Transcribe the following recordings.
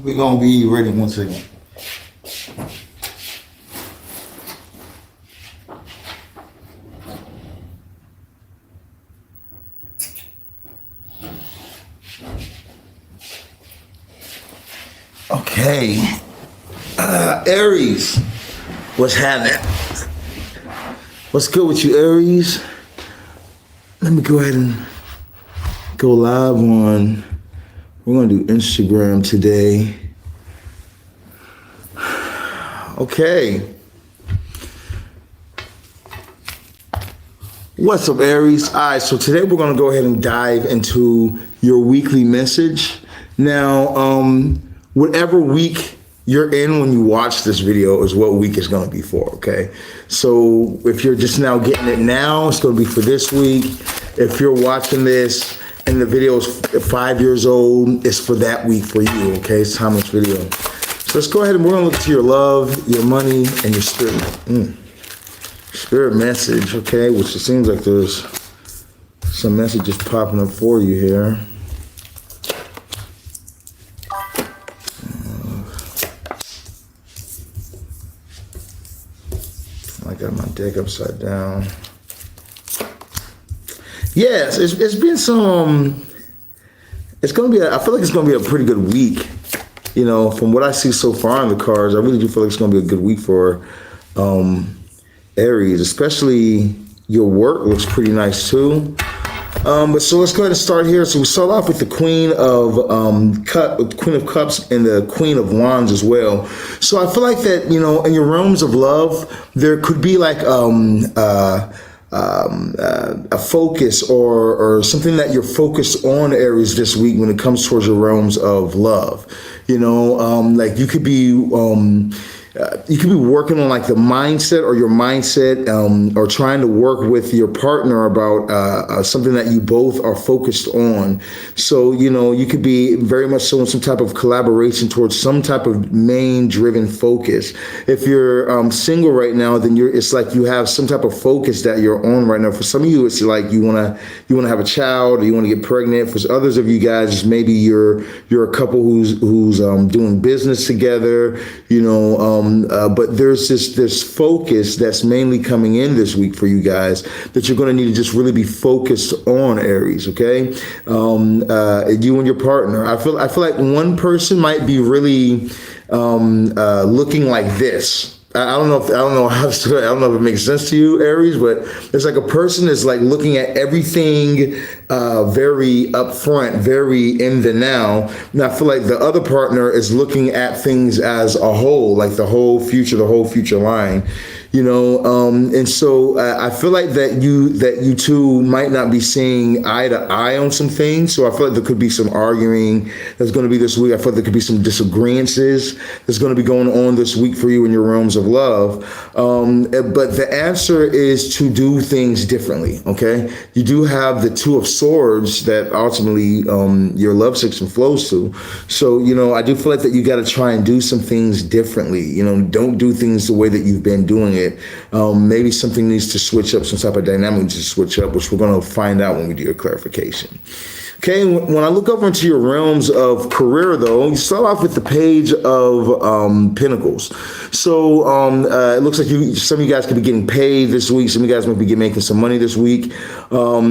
We're gonna be ready in 1 second. Okay, Aries, what's happening? What's good with you, Aries? Let me go ahead and go live on, we're gonna do Instagram today. Okay. What's up, Aries? All right, so today we're gonna go ahead and dive into your weekly message. Now, whatever week you're in when you watch this video is what week is gonna be for, okay? So if you're just now getting it now, it's gonna be for this week. If you're watching this and the video is 5 years old, it's for that week for you, okay? It's a timeless video. So let's go ahead and we're gonna look to your love, your money, and your spirit. Spirit message, okay? Which it seems like there's some messages popping up for you here. I got my deck upside down. Yes, it's been some, it's gonna be, I feel like it's gonna be a pretty good week. You know, from what I see so far in the cards, I really do feel like it's gonna be a good week for Aries, especially your work looks pretty nice too. But so let's go ahead and start here. So we start off with the Queen of Cups and the Queen of Wands as well. So I feel like that, you know, in your realms of love, there could be like a focus or something that you're focused on, Aries, this week when it comes towards your realms of love. You know, like you could be working on like the mindset or your mindset, or trying to work with your partner about something that you both are focused on. So, you know, you could be very much so in some type of collaboration towards some type of main driven focus. If you're single right now, then it's like you have some type of focus that you're on right now. For some of you, it's like you wanna have a child or you want to get pregnant. For others of you guys, maybe you're a couple who's doing business together, you know, but there's this focus that's mainly coming in this week for you guys that you're going to need to just really be focused on, Aries. Okay, you and your partner. I feel like one person might be really looking like this. I don't know if it makes sense to you, Aries, but it's like a person is like looking at everything very upfront, very in the now. And I feel like the other partner is looking at things as a whole, like the whole future line. You know, and so I feel like that you two might not be seeing eye to eye on some things. So I feel like there could be some arguing that's going to be this week. I feel like there could be some disagreements that's going to be going on this week for you in your realms of love. But the answer is to do things differently. Okay, you do have the Two of Swords that ultimately your love section flows to. So, you know, I do feel like that you got to try and do some things differently. You know, don't do things the way that you've been doing it. Maybe something needs to switch up, some type of dynamic needs to switch up, which we're going to find out when we do your clarification. Okay, when I look over into your realms of career, though, you start off with the Page of Pentacles. So it looks like some of you guys could be getting paid this week. Some of you guys might be making some money this week. But,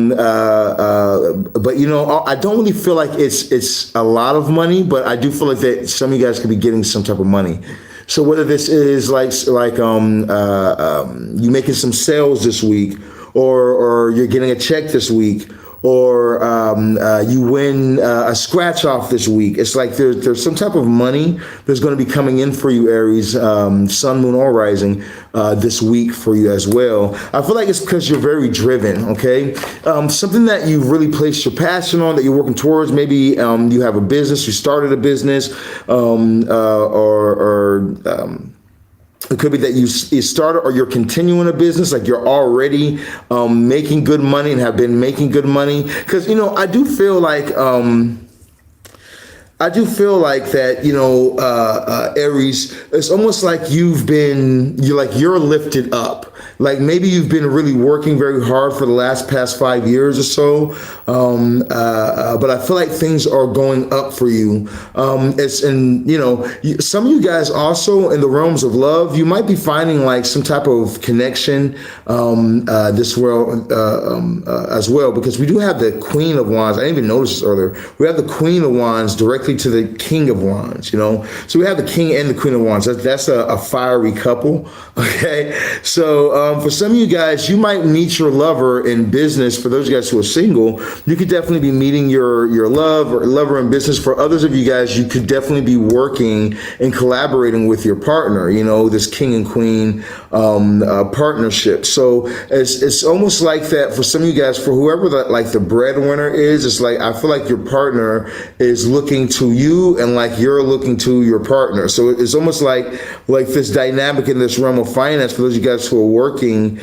you know, I don't really feel like it's a lot of money, but I do feel like that some of you guys could be getting some type of money. So whether this is like you making some sales this week, or you're getting a check this week, or you win a scratch off this week. It's like there's some type of money that's going to be coming in for you, Aries, sun, moon, or rising this week for you as well. I feel like it's because you're very driven, okay? Something that you really placed your passion on, that you're working towards. Maybe you have a business, you started a business, it could be that you started or you're continuing a business, like you're already making good money and have been making good money. Because, you know, I do feel like that, you know, Aries, it's almost like you're lifted up. like maybe you've been really working very hard for the past 5 years or so, but I feel like things are going up for you. Some of you guys also in the realms of love, you might be finding like some type of connection this world as well, because we do have the Queen of Wands. I didn't even notice this earlier. We have the Queen of Wands directly to the King of Wands, so we have the King and the Queen of Wands. That's a fiery couple. Okay, so for some of you guys, you might meet your lover in business. For those of you guys who are single, you could definitely be meeting your lover in business. For others of you guys, you could definitely be working and collaborating with your partner, this King and Queen partnership. So it's almost like that for some of you guys. For whoever the breadwinner is, it's like I feel like your partner is looking to you, and like you're looking to your partner. So it's almost like this dynamic in this realm of finance. For those of you guys who are working,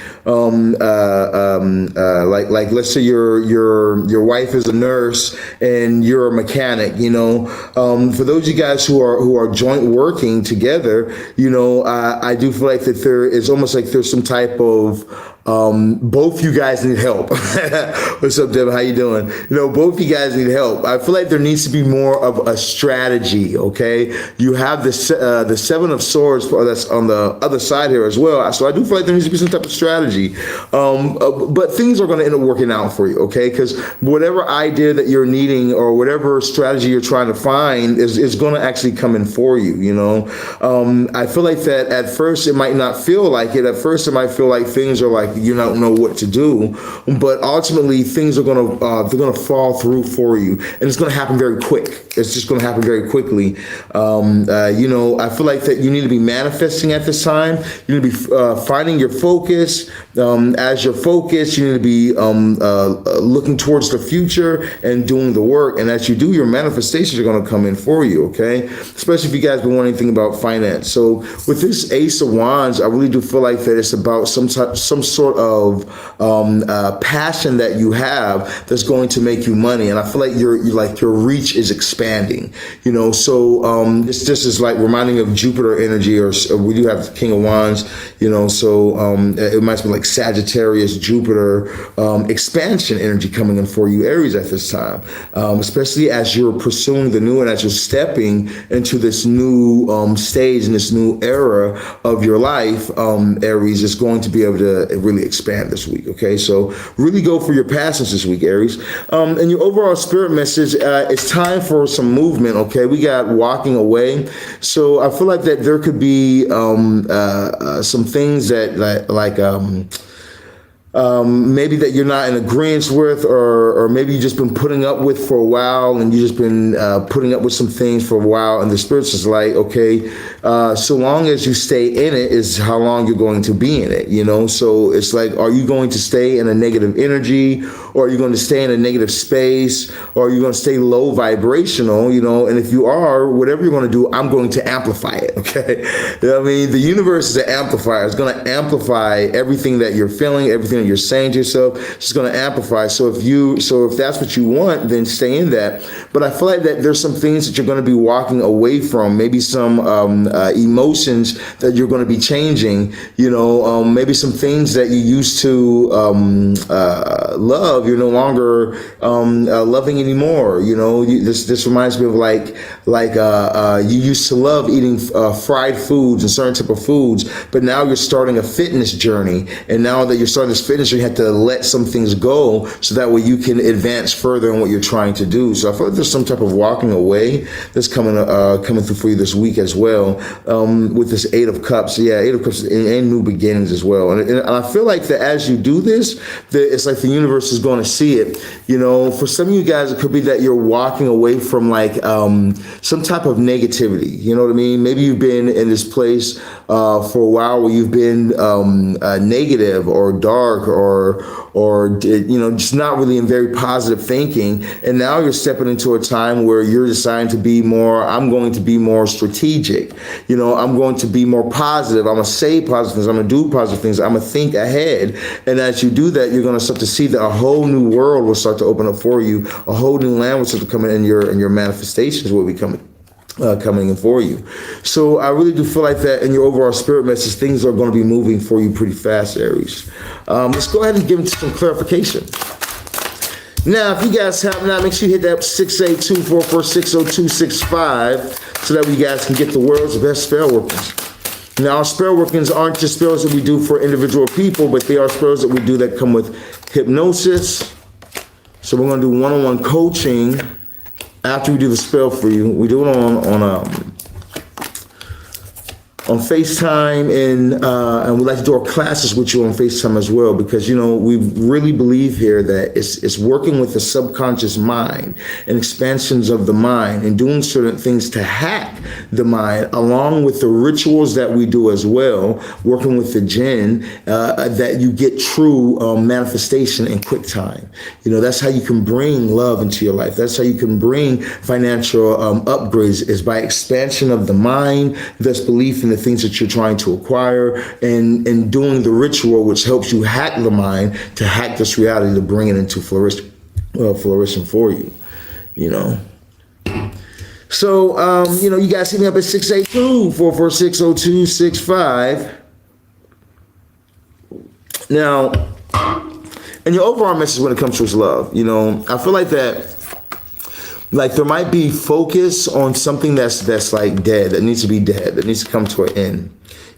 like let's say your wife is a nurse and you're a mechanic. For those of you guys who are joint working together, I do feel like that there is almost like there's some type of both you guys need help. What's up, Deb? How you doing? Both you guys need help. I feel like there needs to be more of a strategy. Okay, you have the Seven of Swords that's on the other side here as well. So I do feel like there needs to be some type of strategy. But things are going to end up working out for you. Okay, because whatever idea that you're needing or whatever strategy you're trying to find is going to actually come in for you. I feel like that at first it might not feel like it. At first it might feel like things are like you don't know what to do, but ultimately things are gonna fall through for you, and it's gonna happen very quick. It's just gonna happen very quickly. I feel like that you need to be manifesting at this time. You need to be finding your focus. As your focus, you need to be looking towards the future and doing the work. And as you do, your manifestations are gonna come in for you. Okay, especially if you guys been wanting anything about finance. So with this Ace of Wands, I really do feel like that it's about some sort of passion that you have that's going to make you money, and I feel like your reach is expanding. So this is like reminding of Jupiter energy, or we do have the King of Wands. So it might be like Sagittarius, Jupiter, expansion energy coming in for you, Aries, at this time, especially as you're pursuing the new and as you're stepping into this new stage and this new era of your life. Aries is going to be able to really expand this week. Okay, so really go for your passions this week, Aries. And your overall spirit message, it's time for some movement. Okay, we got walking away. So I feel like that there could be some things that maybe that you're not in agreement with, or maybe you've just been putting up with for a while, and you've just been putting up with some things for a while, and the spirits is like, okay, so long as you stay in it is how long you're going to be in it, so it's like, are you going to stay in a negative energy, or are you going to stay in a negative space, or are you going to stay low vibrational, and if you are, whatever you're going to do, I'm going to amplify it. Okay, the universe is an amplifier. It's going to amplify everything that you're feeling, everything that you're saying to yourself. It's going to amplify. So if that's what you want, then stay in that. But I feel like that there's some things that you're going to be walking away from, maybe some emotions that you're going to be changing, maybe some things that you used to love, you're no longer loving anymore. This reminds me of like you used to love eating fried foods and certain type of foods, but now you're starting a fitness journey, and now that you're starting this fitness, you have to let some things go so that way you can advance further in what you're trying to do. So I feel like there's some type of walking away that's coming through for you this week as well, with this Eight of Cups. Yeah, Eight of Cups and new beginnings as well. And I feel like that as you do this, it's like the universe is going to see it. For some of you guys, it could be that you're walking away from like some type of negativity. You know what I mean? Maybe you've been in this place for a while where you've been negative or dark or just not really in very positive thinking, and now you're stepping into a time where you're deciding to be more, I'm going to be more strategic, I'm going to be more positive, I'm going to say positive things, I'm going to do positive things, I'm going to think ahead. And as you do that, you're going to start to see that a whole new world will start to open up for you, a whole new land will start to come in your manifestations will be coming coming in for you. So I really do feel like that in your overall spirit message, things are going to be moving for you pretty fast, Aries. Let's go ahead and give it some clarification. Now, if you guys have not, make sure you hit that 682-446-0265 so that we guys can get the world's best spell workings. Now, our spell workings aren't just spells that we do for individual people, but they are spells that we do that come with hypnosis. So we're going to do one-on-one coaching after we do the spell for you. We do it on FaceTime, and we like to do our classes with you on FaceTime as well, because, you know, we really believe here that it's working with the subconscious mind and expansions of the mind and doing certain things to hack the mind, along with the rituals that we do as well, working with the jinn, that you get true manifestation in quick time. You know, that's how you can bring love into your life. That's how you can bring financial upgrades, is by expansion of the mind, thus belief in the things that you're trying to acquire, and doing the ritual which helps you hack the mind to hack this reality to bring it into flourishing for you, you know. So, you know, you guys hit me up at 682-446-0265. Now, and your overall message when it comes to love, you know, I feel like that, like there might be focus on something that's like dead, that needs to be dead, that needs to come to an end.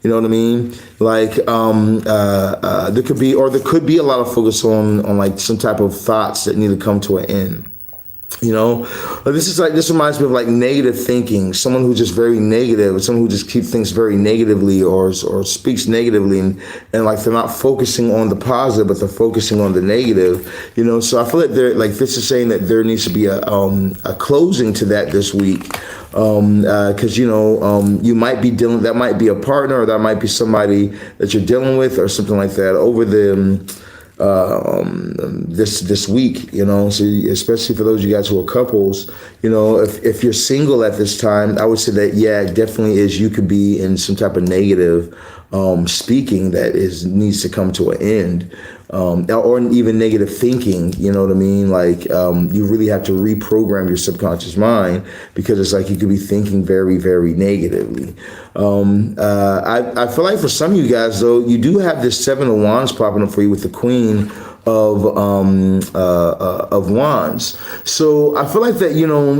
You know what I mean? Like there could be a lot of focus on like some type of thoughts that need to come to an end. You know, this reminds me of like negative thinking, someone who's just very negative, someone who just keeps things very negatively or speaks negatively, and like they're not focusing on the positive, but they're focusing on the negative, you know. So I feel like this is saying that there needs to be a closing to that this week. Because, you know, you might be dealing, that might be a partner, or that might be somebody that you're dealing with or something like that over this week, you know. So especially for those of you guys who are couples, you know, if you're single at this time, I would say that, yeah, it definitely is, you could be in some type of negative speaking that needs to come to an end, or even negative thinking, you know what I mean? Like you really have to reprogram your subconscious mind, because it's like you could be thinking very, very negatively. I feel like for some of you guys, though, you do have this Seven of Wands popping up for you with the Queen of Wands. So I feel like that, you know,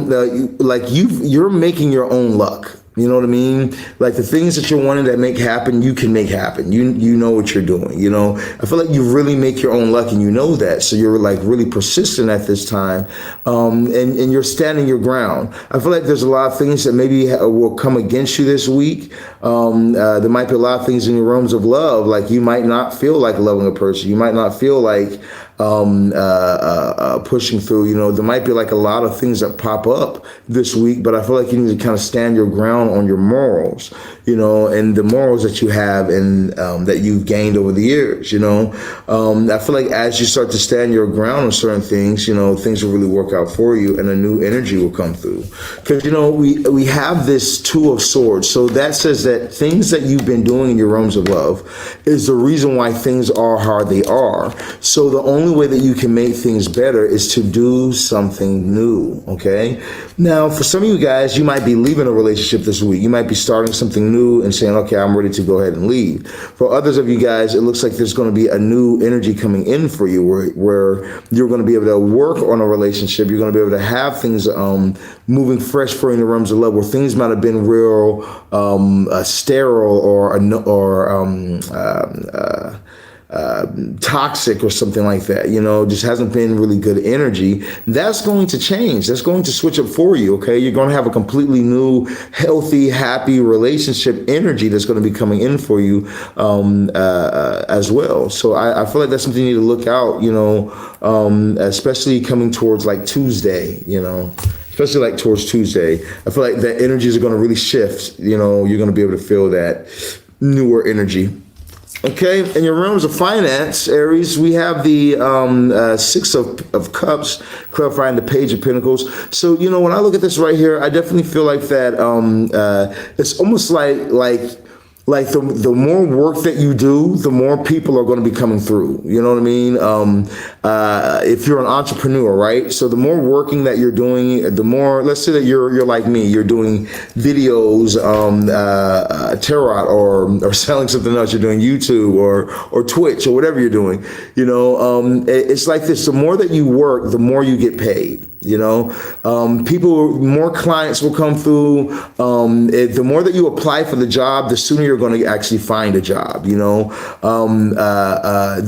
like you're making your own luck. You know what I mean? Like the things that you're wanting to make happen, you can make happen. You know what you're doing, you know? I feel like you really make your own luck, and you know that. So you're like really persistent at this time, and you're standing your ground. I feel like there's a lot of things that maybe will come against you this week. There might be a lot of things in your realms of love. Like you might not feel like loving a person. You might not feel like pushing through, you know. There might be like a lot of things that pop up this week, but I feel like you need to kind of stand your ground on your morals, you know, and the morals that you have and that you've gained over the years, you know. I feel like as you start to stand your ground on certain things, you know, things will really work out for you, and a new energy will come through. Because, you know, we have this Two of Swords, so that says that things that you've been doing in your realms of love is the reason why things are how they are. So the only way that you can make things better is to do something new, okay? Now, for some of you guys, you might be leaving a relationship this week. You might be starting something new and saying, okay, I'm ready to go ahead and leave. For others of you guys, it looks like there's going to be a new energy coming in for you, where you're going to be able to work on a relationship. You're going to be able to have things moving fresh for you in the realms of love, where things might have been real sterile or toxic or something like that, you know, just hasn't been really good energy. That's going to change. That's going to switch up for you, okay? You're going to have a completely new, healthy, happy relationship energy that's going to be coming in for you as well. So I feel like that's something you need to look out, you know, especially coming towards like Tuesday, you know. Especially like towards Tuesday. I feel like that energies are going to really shift. You know, you're going to be able to feel that newer energy. Okay, in your realms of finance, Aries, we have the Six of Cups, clarifying the Page of Pentacles. So, you know, when I look at this right here, I definitely feel like that it's almost like like the more work that you do, the more people are going to be coming through. You know what I mean? If you're an entrepreneur, right? So the more working that you're doing, the more, let's say that you're like me, you're doing videos, tarot, or selling something else. You're doing YouTube or Twitch or whatever you're doing. It's like this: the more that you work, the more you get paid. More clients will come through. The more that you apply for the job, the sooner you're going to actually find a job. The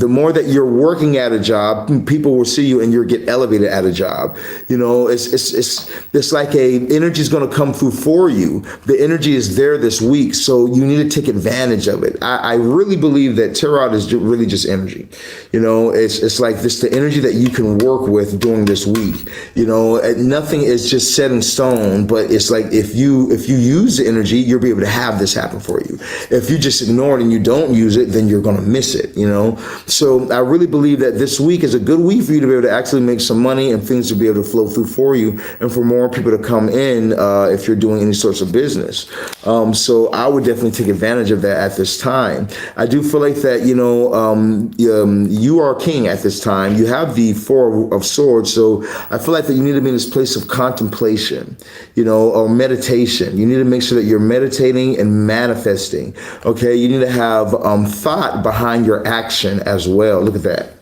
more that you're working at a job, people will see you and you'll get elevated at a job. It's like energy is going to come through for you. The energy is there this week, so you need to take advantage of it. I really believe that tarot is really just energy. It's like this, the energy that you can work with during this week. Nothing is just set in stone, but it's like if you use the energy, you'll be able to have this happen for you. If you just ignore it and you don't use it, then you're going to miss it. So I really believe that this week is a good week for you to be able to actually make some money and things to be able to flow through for you, and for more people to come in if you're doing any sorts of business. So I would definitely take advantage of that at this time. I do feel like that you are king at this time. You have the Four of Swords, so I feel like that you need to be in this place of contemplation, or meditation. You need to make sure that you're meditating and manifesting. Okay, you need to have thought behind your action as well. Look at that.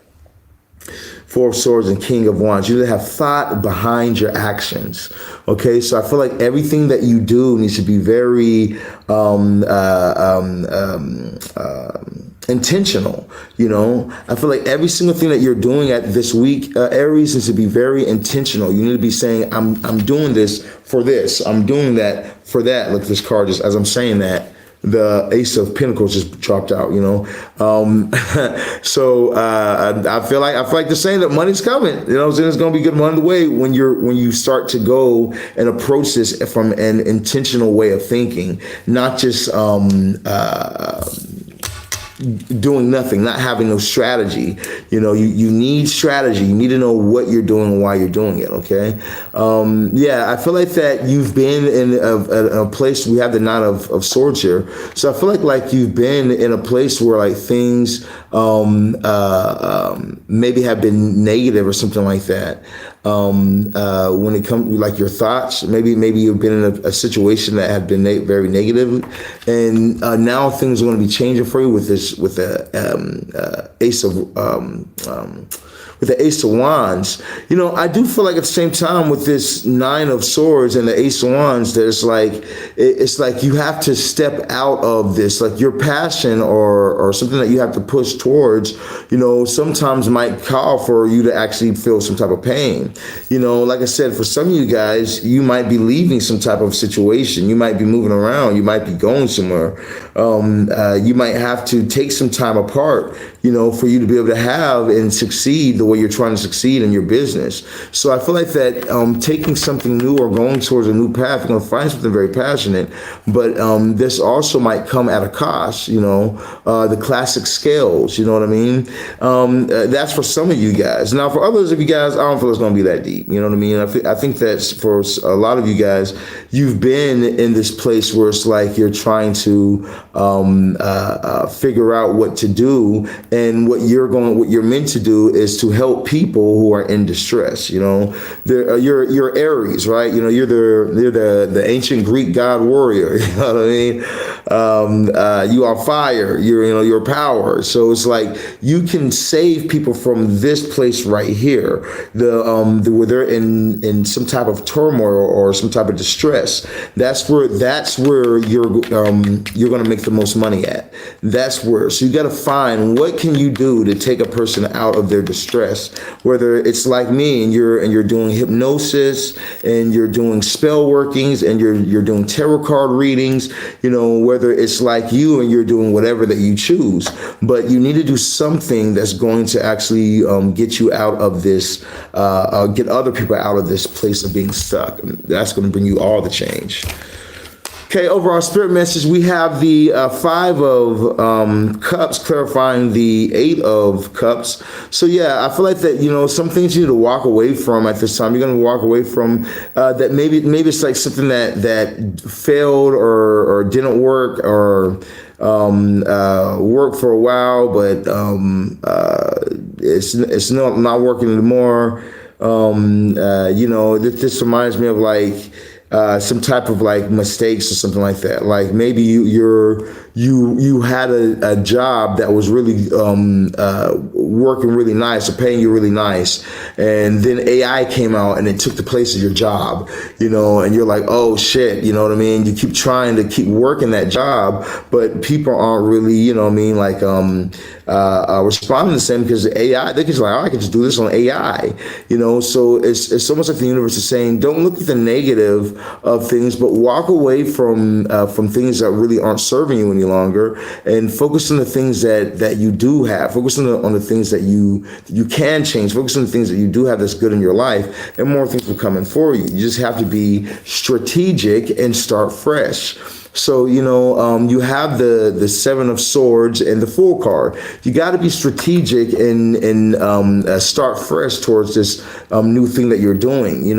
Four of Swords and King of Wands. You need to have thought behind your actions. Okay, so I feel like everything that you do needs to be very intentional. I feel like every single thing that you're doing at this week, Aries, needs to be very intentional. You need to be saying, I'm doing this for this. I'm doing that for that. Look at this card, just as I'm saying that, the Ace of Pentacles just dropped out, So I feel like they're saying that money's coming. It's going to be good money the way when you start to go and approach this from an intentional way of thinking, not just doing nothing, not having no strategy. You need strategy. You need to know what you're doing and why you're doing it. Okay. I feel like that you've been in a place. We have the Nine of Swords here, so I feel like you've been in a place where like things maybe have been negative or something like that. When it comes like your thoughts, maybe you've been in a situation that had been very negative, and now things are going to be changing for you with the Ace of Wands. I do feel like at the same time with this Nine of Swords and the Ace of Wands, that it's like you have to step out of this, like your passion or something that you have to push towards, sometimes might call for you to actually feel some type of pain. Like I said, for some of you guys, you might be leaving some type of situation. You might be moving around. You might be going somewhere. You might have to take some time apart, for you to be able to have and succeed the way you're trying to succeed in your business. So I feel like that taking something new or going towards a new path, you're going to find something very passionate, but this also might come at a cost, the classic scales, you know what I mean? That's for some of you guys. Now, for others of you guys, I don't feel it's going to be that deep, you know what I mean? I think that's for a lot of you guys, you've been in this place where it's like you're trying to figure out what to do, and what you're meant to do is to help people who are in distress. You're Aries, right? You're the ancient Greek god warrior. You know what I mean? You are fire. You're power. So it's like you can save people from this place right here. Where they're in some type of turmoil or some type of distress. That's where you're going to make the most money at. That's where. So you got to find what can you do to take a person out of their distress, whether it's like me and you're doing hypnosis and you're doing spell workings and you're doing tarot card readings, whether it's like you and you're doing whatever that you choose, but you need to do something that's going to actually get you out of this, get other people out of this place of being stuck. That's going to bring you all the change. Okay, overall spirit message, we have the Five of Cups clarifying the Eight of Cups. So yeah, I feel like that, some things you need to walk away from at this time. You're going to walk away from that maybe it's like something that failed or didn't work, or worked for a while, but it's not working anymore. This reminds me of like some type of like mistakes or something like that. Like maybe you had a job that was really working really nice or paying you really nice, and then AI came out and it took the place of your job, and you're like, oh shit, you know what I mean? You keep trying to keep working that job, but people aren't really, like responding the same because the AI, they're just like, oh, I can just do this on AI, so it's almost like the universe is saying, don't look at the negative of things, but walk away from things that really aren't serving you any longer, and focus on the things that you do have. Focus on the things that you can change. Focus on the things that you do have that's good in your life, and more things will come in for you. You just have to be strategic and start fresh. So, you have the Seven of Swords and the Fool card. You got to be strategic and start fresh towards this new thing that you're doing.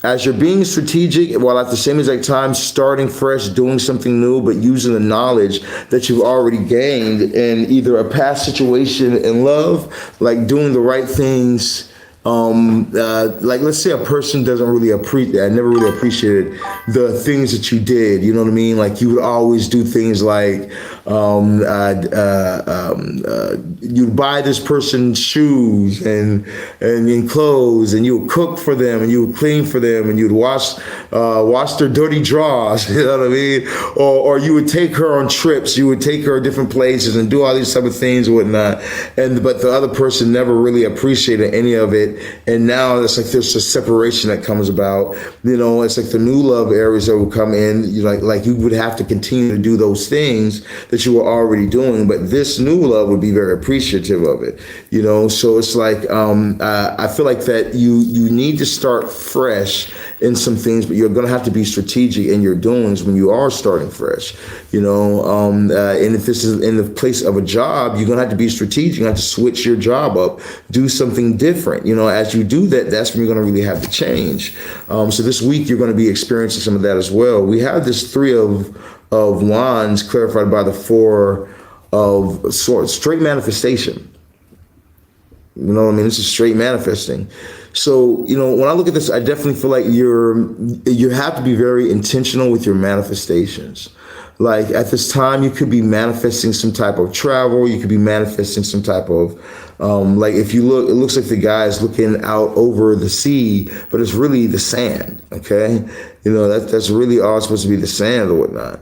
As you're being strategic, while at the same exact time starting fresh, doing something new, but using the knowledge that you've already gained in either a past situation in love, like doing the right things. Like let's say a person doesn't really appreciate, I never really appreciated the things that you did, you know what I mean? Like you would always do things like, you'd buy this person shoes and clothes, and you would cook for them, and you would clean for them, and you'd wash their dirty drawers, you know what I mean? Or you would take her on trips, you would take her to different places and do all these type of things and whatnot. But the other person never really appreciated any of it. And now it's like there's a separation that comes about. It's like the new love areas that will come in. Like you would have to continue to do those things that you were already doing, but this new love would be very appreciative of it. So it's like I feel like that you need to start fresh in some things, but you're going to have to be strategic in your doings when you are starting fresh. And if this is in the place of a job, you're going to have to be strategic. You have to switch your job up, do something different. As you do that, that's when you're going to really have to change. So this week you're going to be experiencing some of that as well. We have this Three of Wands clarified by the Four of Swords, straight manifestation. You know what I mean? This is straight manifesting. So, when I look at this, I definitely feel like you have to be very intentional with your manifestations. Like at this time, you could be manifesting some type of travel. You could be manifesting some type of, like if you look, it looks like the guy is looking out over the sea, but it's really the sand. Okay. That's really all supposed to be the sand or whatnot,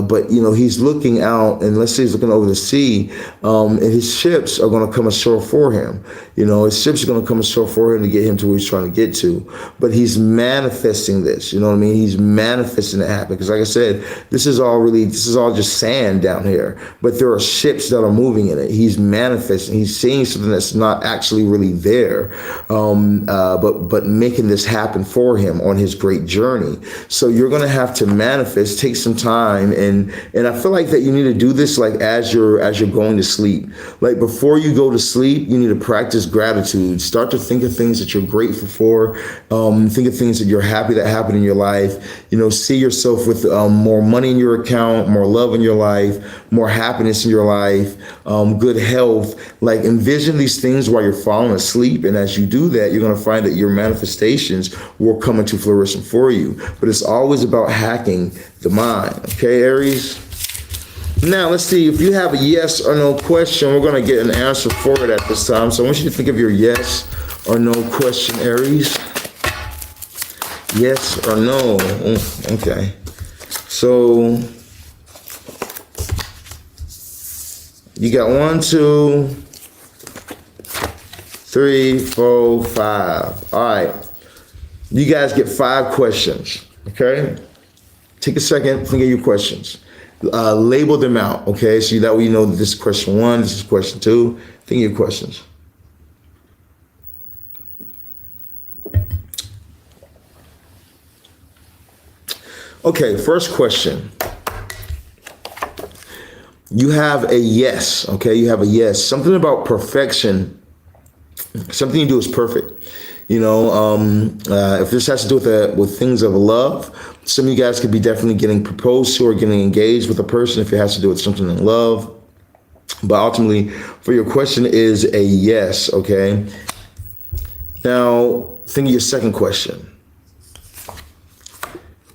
but he's looking out, and let's say he's looking over the sea, and his ships are going to come ashore for him. His ships are going to come ashore for him to get him to where he's trying to get to, but he's manifesting this, you know what I mean? He's manifesting it happen. Because like I said, this is all just sand down here, but there are ships that are moving in it. He's manifesting, he's seeing something that's not actually really there, but making this happen for him on his great journey. So you're going to have to manifest, take some time, and I feel like that you need to do this like as you're going to sleep. Like before you go to sleep, you need to practice gratitude. Start to think of things that you're grateful for. Think of things that you're happy that happened in your life. See yourself with more money in your account, more love in your life, more happiness in your life, good health. Like envision these things while you're falling asleep, and as you do that, you're going to find that your manifestations will come into fruition for you. But it's always about hacking the mind. Okay, Aries? Now, let's see. If you have a yes or no question, we're going to get an answer for it at this time. So I want you to think of your yes or no question, Aries. Yes or no? Okay. So you got 1, 2, 3, 4, 5. All right. You guys get 5 questions, okay? Take a second, think of your questions. Label them out, okay? So that way you know that this is question 1, this is question 2. Think of your questions. Okay, first question. You have a yes, okay? You have a yes. Something about perfection. Something you do is perfect. If this has to do with things of love, Some of you guys could be definitely getting proposed to or getting engaged with a person if it has to do with something in love. But ultimately, for your question is a yes, okay? Now, think of your second question.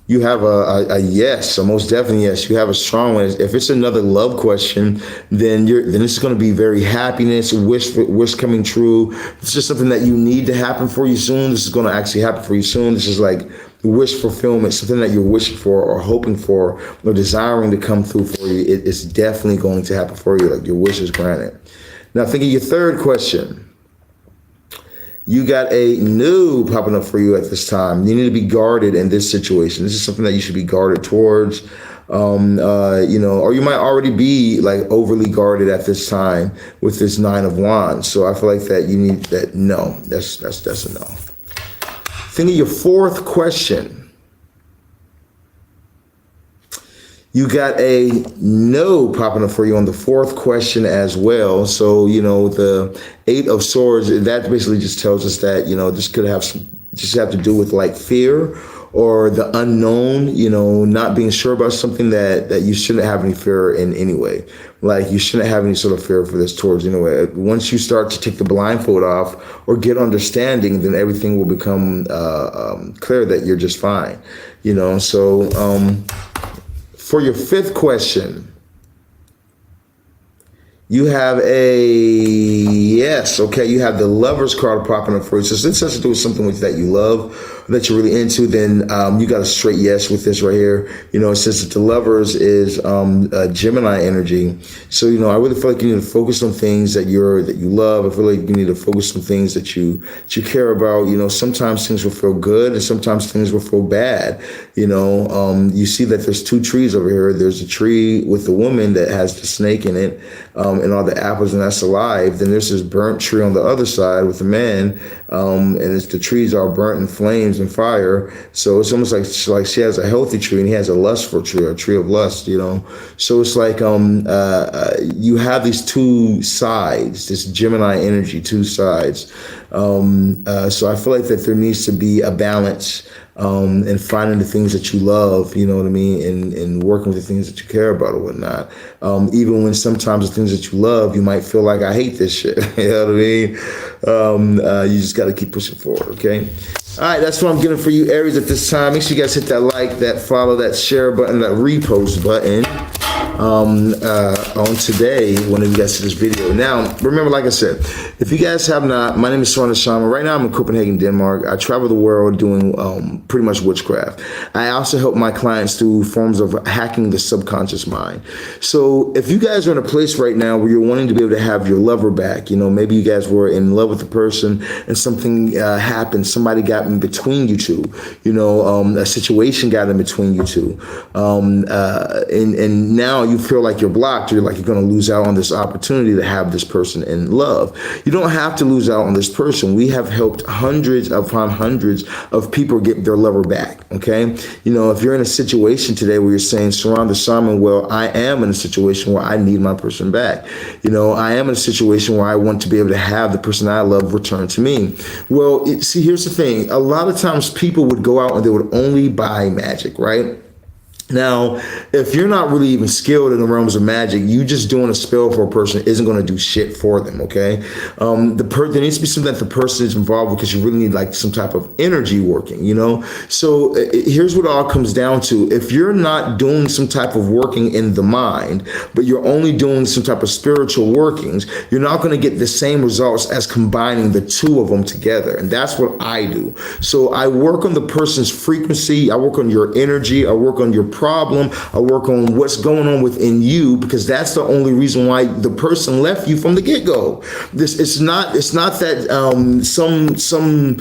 You have a yes, a most definitely yes. You have a strong one. If it's another love question, then this is going to be very happiness, wish coming true. It's just something that you need to happen for you soon. This is going to actually happen for you soon. This is like wish fulfillment, something that you're wishing for or hoping for or desiring to come through for you. It's definitely going to happen for you. Like your wish is granted. Now think of your third question. You got a no popping up for you at this time. You need to be guarded in this situation. This is something that you should be guarded towards, or you might already be like overly guarded at this time with this 9 of Wands. So I feel like that you need that. No, that's a no. Think of your fourth question. You got a no popping up for you on the fourth question as well. So, the 8 of Swords, that basically just tells us that, this could have to do with like fear or the unknown, not being sure about something that you shouldn't have any fear in anyway. Like you shouldn't have any sort of fear for this towards anyway. Once you start to take the blindfold off or get understanding, then everything will become clear that you're just fine, so, for your fifth question, you have a yes. Okay, you have the Lovers card popping up for you. So since this has to do with something that you love, that you're really into, then you got a straight yes with this right here. Since the Lovers is Gemini energy, so I really feel like you need to focus on things that you love. I feel like you need to focus on things that you care about. Sometimes things will feel good, and sometimes things will feel bad. You see that there's 2 trees over here. There's a tree with the woman that has the snake in it, and all the apples, and that's alive. Then there's this burnt tree on the other side with the man, and the trees are burnt in flames and fire. So it's almost like she has a healthy tree and he has a lustful tree, a tree of lust. So it's like you have these 2 sides, this Gemini energy, 2 sides. So I feel like that there needs to be a balance. And finding the things that you love, you know what I mean, and working with the things that you care about or whatnot. Even when sometimes the things that you love, you might feel like, I hate this shit. You know what I mean? You just got to keep pushing forward, okay? All right, that's what I'm getting for you, Aries, at this time. Make sure you guys hit that like, that follow, that share button, that repost button on today whenever you guys see this video. Now, remember, like I said, if you guys have not, my name is Sirron the Shaman. Right now I'm in Copenhagen, Denmark. I travel the world doing pretty much witchcraft. I also help my clients through forms of hacking the subconscious mind. So if you guys are in a place right now where you're wanting to be able to have your lover back, maybe you guys were in love with a person and something happened, somebody got in between you two, a situation got in between you two, and now you feel like you're blocked, you're going to lose out on this opportunity to have this person in love. You don't have to lose out on this person. We have helped hundreds upon hundreds of people get their lover back, okay? If you're in a situation today where you're saying, Sirron the Shaman, well, I am in a situation where I need my person back. I am in a situation where I want to be able to have the person I love return to me. Well, see, here's the thing. A lot of times people would go out and they would only buy magic, right? Now, if you're not really even skilled in the realms of magic, you just doing a spell for a person isn't going to do shit for them, okay? There needs to be something that the person is involved with because you really need like some type of energy working, So here's what it all comes down to. If you're not doing some type of working in the mind, but you're only doing some type of spiritual workings, you're not going to get the same results as combining the 2 of them together. And that's what I do. So I work on the person's frequency. I work on your energy. I work on your problem. I work on what's going on within you, because that's the only reason why the person left you from the get-go. It's not that some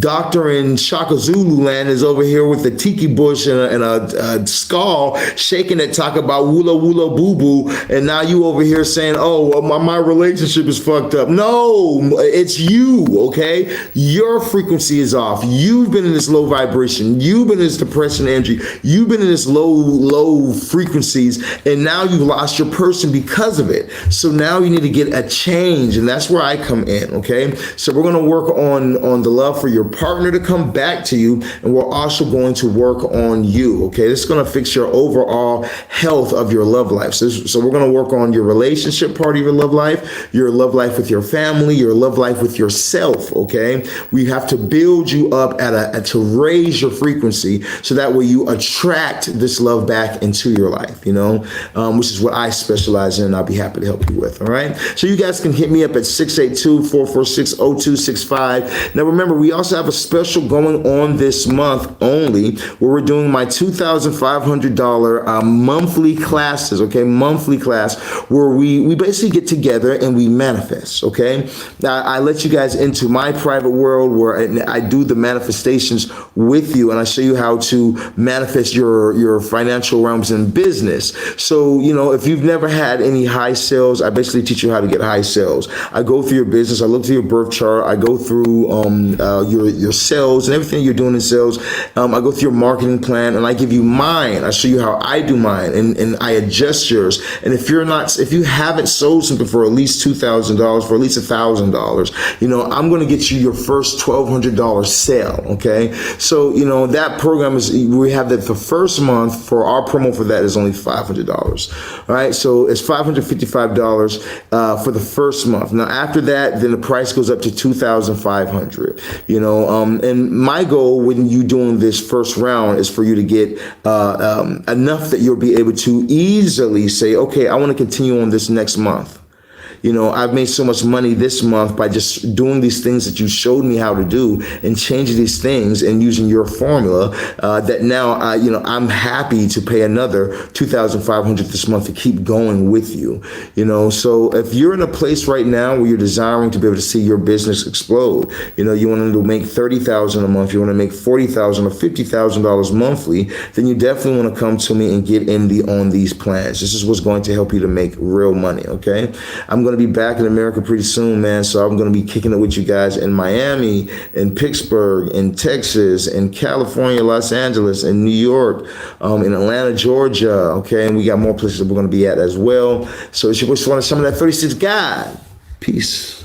doctor in Shaka Zulu land is over here with a tiki bush and a skull shaking it, talk about woola woola boo boo, and now you over here saying, oh, well, my relationship is fucked up. No, it's you, okay? Your frequency is off. You've been in this low vibration. You've been in this depression energy. You've been in this low frequencies, and now you've lost your person because of it. So now you need to get a change, and that's where I come in, okay? So we're going to work on on the love for your partner to come back to you, and we're also going to work on you, okay? This is going to fix your overall health of your love life. So we're going to work on your relationship part of your love life with your family, your love life with yourself, okay? We have to build you up to raise your frequency so that way you attract this love back into your life, which is what I specialize in, and I'll be happy to help you with, all right? So you guys can hit me up at 682-446-0265. Now remember, we also have a special going on this month only where we're doing my $2,500 monthly classes, okay? Monthly class where we basically get together and we manifest, okay? Now, I let you guys into my private world where I do the manifestations with you, and I show you how to manifest your financial realms in business. So, if you've never had any high sales, I basically teach you how to get high sales. I go through your business, I look through your birth chart, I go through your sales and everything you're doing in sales. I go through your marketing plan, and I give you mine. I show you how I do mine, and I adjust yours. And if you haven't sold something for at least $2,000, for at least $1,000, I'm going to get you your first $1,200 sale. Okay, so that program we have that the first month for our promo for that is only $500. All right, so it's $555 for the first month. Now after that, then the price goes up to $2,500. And my goal when you doing this first round is for you to get enough that you'll be able to easily say, okay, I want to continue on this next month. I've made so much money this month by just doing these things that you showed me how to do and changing these things and using your formula that now, I'm happy to pay another $2,500 this month to keep going with you. So if you're in a place right now where you're desiring to be able to see your business explode, you want to make $30,000 a month, you want to make $40,000 or $50,000 monthly, then you definitely want to come to me and get on these plans. This is what's going to help you to make real money. Okay, I'm going to be back in America pretty soon, man. So I'm going to be kicking it with you guys in Miami, in Pittsburgh, in Texas, in California, Los Angeles, in New York, in Atlanta, Georgia. Okay, and we got more places that we're going to be at as well. So it's your boy Shaman, that 36 guy. Peace.